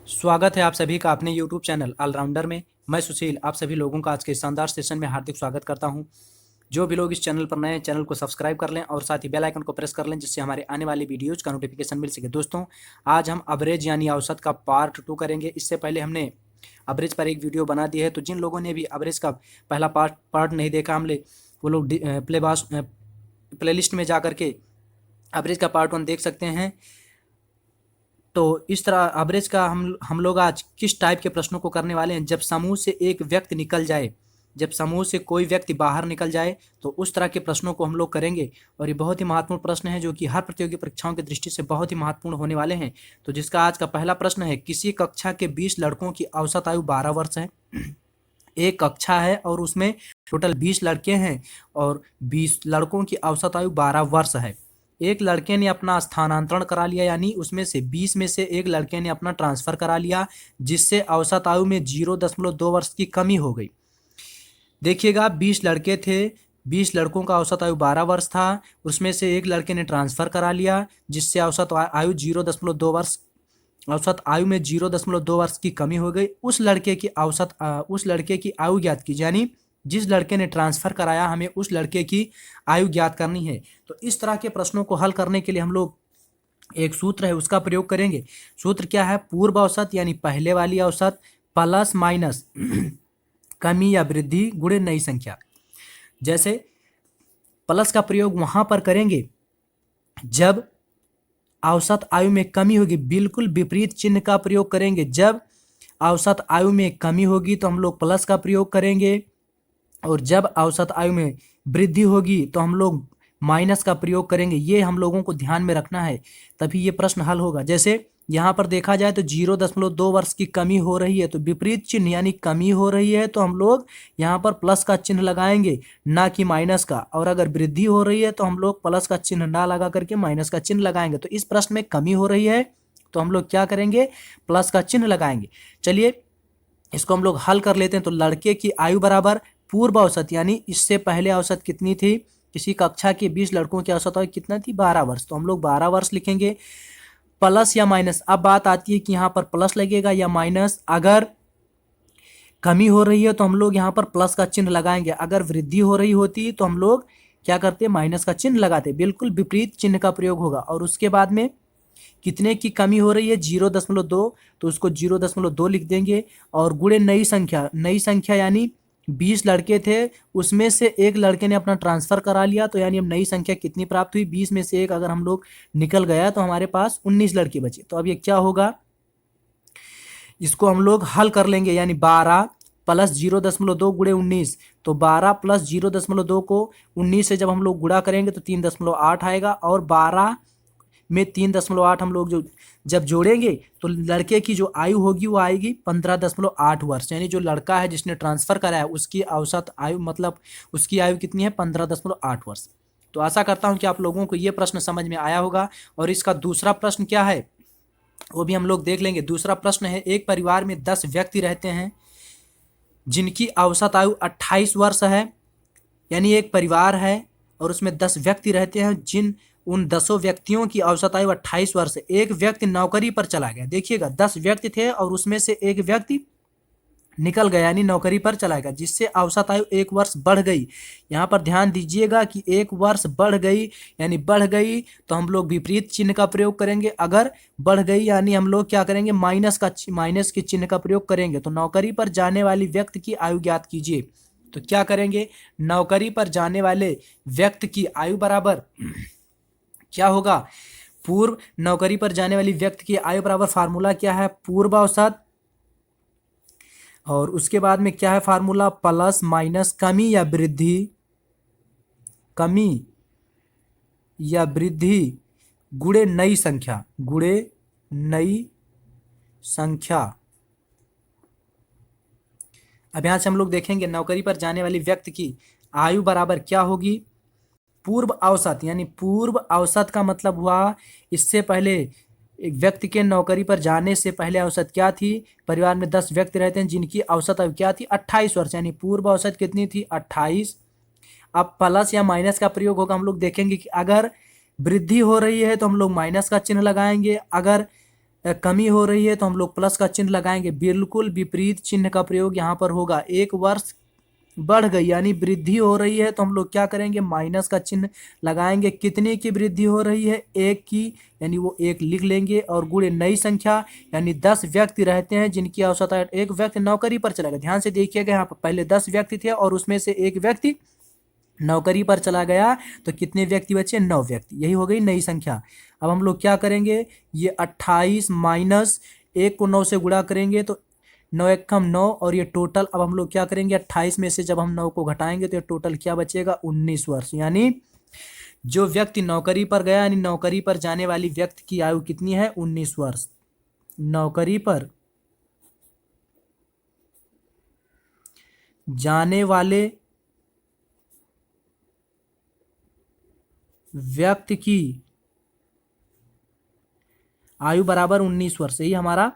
स्वागत है आप सभी का अपने YouTube चैनल ऑलराउंडर में। मैं सुशील आप सभी लोगों का आज के शानदार सेशन में हार्दिक स्वागत करता हूं। जो भी लोग इस चैनल पर नए हैं चैनल को सब्सक्राइब कर लें और साथ ही बेल आइकन को प्रेस कर लें जिससे हमारे आने वाली वीडियोज़ का नोटिफिकेशन मिल सके। दोस्तों, आज हम एवरेज यानी औसत का पार्ट 2 करेंगे। इससे पहले हमने एवरेज पर एक वीडियो बना दी है, तो जिन लोगों ने भी एवरेज का पहला पार्ट नहीं देखा हमने वो लोग प्ले लिस्ट में जा करके एवरेज का पार्ट 1 देख सकते हैं। तो इस तरह एवरेज का हम लोग आज किस टाइप के प्रश्नों को करने वाले हैं। जब समूह से एक व्यक्ति निकल जाए, जब समूह से कोई व्यक्ति बाहर निकल जाए तो उस तरह के प्रश्नों को हम लोग करेंगे। और ये बहुत ही महत्वपूर्ण प्रश्न है जो कि हर प्रतियोगी परीक्षाओं की दृष्टि से बहुत ही महत्वपूर्ण होने वाले हैं। तो जिसका आज का पहला प्रश्न है, किसी कक्षा के 20 लड़कों की औसत आयु 12 वर्ष है। एक कक्षा है और उसमें टोटल 20 लड़के हैं और 20 लड़कों की औसत आयु 12 वर्ष है। एक लड़के ने अपना स्थानांतरण करा लिया, यानी उसमें से 20 में से एक लड़के ने अपना ट्रांसफ़र करा लिया, जिससे औसत आयु में 0.2 वर्ष की कमी हो गई। देखिएगा, 20 लड़के थे, 20 लड़कों का औसत आयु 12 वर्ष था, उसमें से एक लड़के ने ट्रांसफ़र करा लिया जिससे औसत आयु 0.2 वर्ष, औसत आयु में 0.2 वर्ष की कमी हो गई। उस लड़के की आयु ज्ञात कीजिए, यानी जिस लड़के ने ट्रांसफ़र कराया हमें उस लड़के की आयु ज्ञात करनी है। तो इस तरह के प्रश्नों को हल करने के लिए हम लोग एक सूत्र है उसका प्रयोग करेंगे। सूत्र क्या है? पूर्व औसत यानी पहले वाली औसत प्लस माइनस कमी या वृद्धि गुणे नई संख्या। जैसे प्लस का प्रयोग वहां पर करेंगे जब औसत आयु में कमी होगी, बिल्कुल विपरीत चिन्ह का प्रयोग करेंगे। जब औसत आयु में कमी होगी तो हम लोग प्लस का प्रयोग करेंगे और जब औसत आयु में वृद्धि होगी तो हम लोग माइनस का प्रयोग करेंगे। ये हम लोगों को ध्यान में रखना है, तभी ये प्रश्न हल होगा। जैसे यहाँ पर देखा जाए तो 0.2 वर्ष की कमी हो रही है, तो विपरीत चिन्ह यानी कमी हो रही है तो हम लोग यहाँ पर प्लस का चिन्ह लगाएंगे, ना कि माइनस का। और अगर वृद्धि हो रही है तो हम लोग प्लस का चिन्ह ना लगा करके माइनस का चिन्ह लगाएंगे। तो इस प्रश्न में कमी हो रही है तो हम लोग क्या करेंगे? प्लस का चिन्ह लगाएंगे। चलिए इसको हम लोग हल कर लेते हैं। तो लड़के की आयु बराबर पूर्व औसत, यानी इससे पहले औसत कितनी थी? किसी कक्षा के 20 लड़कों की औसत आयु कितना थी? 12 वर्ष। तो हम लोग 12 वर्ष लिखेंगे। प्लस या माइनस, अब बात आती है कि यहाँ पर प्लस लगेगा या माइनस। अगर कमी हो रही है तो हम लोग यहाँ पर प्लस का चिन्ह लगाएंगे, अगर वृद्धि हो रही होती तो हम लोग क्या करते? माइनस का चिन्ह लगाते। बिल्कुल विपरीत चिन्ह का प्रयोग होगा। और उसके बाद में कितने की कमी हो रही है? 0.2, तो उसको 0.2 लिख देंगे। और गुणे नई संख्या, नई संख्या यानी 20 लड़के थे, उसमें से एक लड़के ने अपना ट्रांसफ़र करा लिया, तो यानी हम नई संख्या कितनी प्राप्त हुई? 20 में से एक अगर हम लोग निकल गया तो हमारे पास 19 लड़के बचे। तो अब ये क्या होगा? इसको हम लोग हल कर लेंगे, यानी 12 प्लस 0.2 गुणे 19। तो 12 प्लस 0.2 को 19 से जब हम लोग गुणा करेंगे तो 3.8 आएगा। और 12 में 3.8 हम लोग जब जोड़ेंगे तो लड़के की जो आयु होगी वो आएगी 15.8 वर्ष। यानी जो लड़का है जिसने ट्रांसफ़र कराया उसकी औसत आयु, मतलब उसकी आयु कितनी है? 15.8 वर्ष। तो आशा करता हूं कि आप लोगों को ये प्रश्न समझ में आया होगा। और इसका दूसरा प्रश्न क्या है वो भी हम लोग देख लेंगे। दूसरा प्रश्न है, एक परिवार में 10 व्यक्ति रहते हैं जिनकी औसत आयु 28 वर्ष है। यानी एक परिवार है और उसमें 10 व्यक्ति रहते हैं, उन 10 व्यक्तियों की औसत आयु 28 वर्ष है। एक व्यक्ति नौकरी पर चला गया। देखिएगा, 10 व्यक्ति थे और उसमें से एक व्यक्ति निकल गया, यानी नौकरी पर चला गया, जिससे औसत आयु 1 वर्ष बढ़ गई। यहाँ पर ध्यान दीजिएगा कि 1 वर्ष बढ़ गई, यानी बढ़ गई तो हम लोग विपरीत चिन्ह का प्रयोग करेंगे। अगर बढ़ गई यानी हम लोग क्या करेंगे? माइनस के चिन्ह का प्रयोग करेंगे। तो नौकरी पर जाने वाली व्यक्ति की आयु ज्ञात कीजिए। तो क्या करेंगे? नौकरी पर जाने वाले व्यक्ति की आयु बराबर क्या होगा? पूर्व नौकरी पर जाने वाली व्यक्ति की आयु बराबर फार्मूला क्या है? पूर्व औसत, और उसके बाद में क्या है फार्मूला? प्लस माइनस कमी या वृद्धि, कमी या वृद्धि गुणे नई संख्या, गुणे नई संख्या। अब यहां से हम लोग देखेंगे नौकरी पर जाने वाली व्यक्ति की आयु बराबर क्या होगी? पूर्व औसत, यानी पूर्व औसत का मतलब हुआ इससे पहले एक व्यक्ति के नौकरी पर जाने से पहले औसत क्या थी? परिवार में 10 व्यक्ति रहते हैं जिनकी औसत आयु क्या थी? 28 वर्ष। यानी पूर्व औसत कितनी थी? 28। अब प्लस या माइनस का प्रयोग होगा। हम लोग देखेंगे कि अगर वृद्धि हो रही है तो हम लोग माइनस का चिन्ह लगाएंगे, अगर कमी हो रही है तो हम लोग प्लस का चिन्ह लगाएंगे। बिल्कुल विपरीत चिन्ह का प्रयोग यहाँ पर होगा। 1 वर्ष बढ़ गई यानी वृद्धि हो रही है तो हम लोग क्या करेंगे, माइनस का चिन्ह लगाएंगे। कितने की वृद्धि हो रही है, 1 की, यानी वो 1 लिख लेंगे। और गुणे नई संख्या, यानी 10 व्यक्ति रहते हैं जिनकी आवश्यकता, एक व्यक्ति नौकरी पर चला गया। ध्यान से देखिएगा, यहाँ पर पहले 10 व्यक्ति थे और उसमें से एक व्यक्ति नौकरी पर चला गया, तो कितने व्यक्ति बचे, 9 व्यक्ति। यही हो गई नई संख्या। अब हम लोग क्या करेंगे, ये 28 माइनस 1 को 9 से गुणा करेंगे तो 9 एकम 9, और ये टोटल। अब हम लोग क्या करेंगे, 28 में से जब हम 9 को घटाएंगे तो ये टोटल क्या बचेगा, 19 वर्ष। यानी जो व्यक्ति नौकरी पर गया, यानी नौकरी पर जाने वाली व्यक्ति की आयु कितनी है, 19 वर्ष। नौकरी पर जाने वाले व्यक्ति की आयु बराबर 19 वर्ष। यही हमारा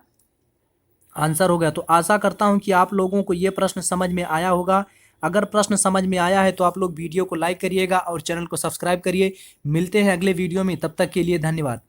आंसर हो गया। तो आशा करता हूं कि आप लोगों को ये प्रश्न समझ में आया होगा। अगर प्रश्न समझ में आया है तो आप लोग वीडियो को लाइक करिएगा और चैनल को सब्सक्राइब करिए। मिलते हैं अगले वीडियो में, तब तक के लिए धन्यवाद।